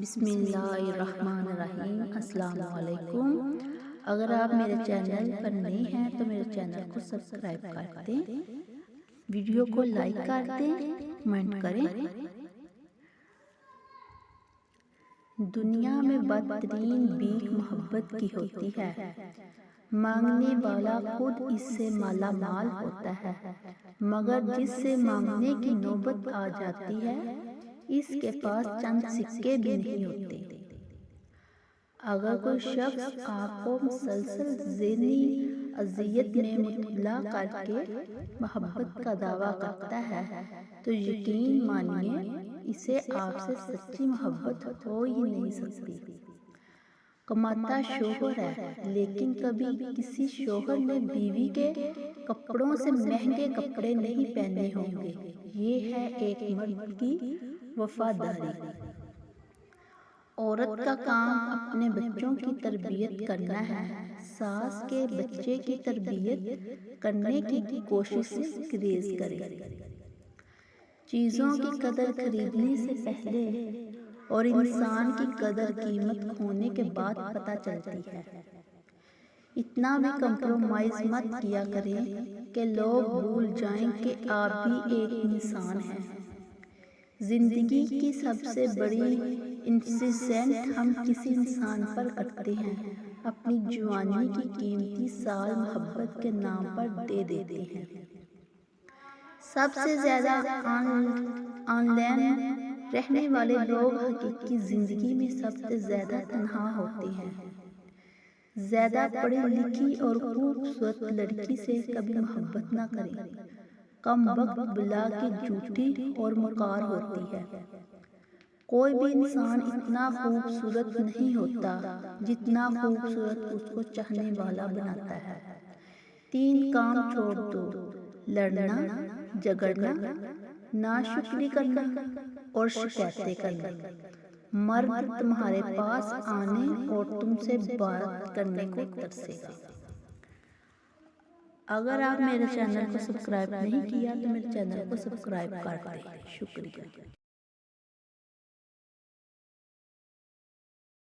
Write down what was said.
بسم اللہ الرحمن الرحیم۔ السلام علیکم۔ اگر آپ میرے چینل پر نئے ہیں تو میرے چینل کو سبسکرائب کر دیں، ویڈیو کو لائک کر دیں، کمنٹ کریں۔ دنیا میں بدترین بھیک محبت کی ہوتی ہے۔ مانگنے والا خود اس سے مالا مال ہوتا ہے، مگر جس سے مانگنے کی نوبت آ جاتی ہے اس کے پاس چند سکے بھی نہیں ہوتے۔ اگر کوئی شخص آپ کو مسلسل ذہنی اذیت میں مبتلا کر کے محبت کا دعویٰ کرتا ہے تو یقین مانیے اسے آپ سے سچی محبت ہو ہی نہیں سکتی۔ کماتا شوہر ہے لیکن کبھی کسی شوہر نے بیوی کے کپڑوں سے مہنگے کپڑے نہیں پہنے ہوں گے۔ یہ ہے ایک مرد کی وفاداری۔ عورت کا کام اپنے بچوں کی تربیت کرنا ہے، ساس کے بچے کی تربیت کرنے کی کوشش سے گریز کرے۔ چیزوں کی قدر خریدنے سے پہلے اور انسان کی قدر قیمت کھونے کے بعد پتہ چلتی ہے۔ اتنا بھی کمپرومائز مت کیا کریں کہ لوگ بھول جائیں کہ آپ بھی ایک انسان ہیں۔ زندگی کی سب سے بڑی انویسٹمنٹ ہم کسی انسان پر کرتے ہیں، اپنی جوانی کی قیمتی سال محبت کے نام پر دے دیتے ہیں۔ سب سے زیادہ آن لائن رہنے والے لوگ حقیقی زندگی میں سب سے زیادہ تنہا ہوتے ہیں۔ زیادہ پڑھی لکھی اور خوبصورت لڑکی سے کبھی محبت نہ کریں، کم وقت بلا کے جھوٹی اور مکار ہوتی ہے۔ کوئی بھی انسان اتنا خوبصورت نہیں ہوتا جتنا خوبصورت اس کو چاہنے والا بناتا ہے۔ 3 کام چھوڑ دو: لڑنا، جھگڑنا، ناشکری کرنا اور شکایتیں کرنا۔ مرد تمہارے پاس آنے اور تم سے بات کرنے کو ترسے گا۔ اگر آپ میرے چینل کو سبسکرائب نہیں کیا تو میرے چینل کو سبسکرائب کر دیں۔ شکریہ۔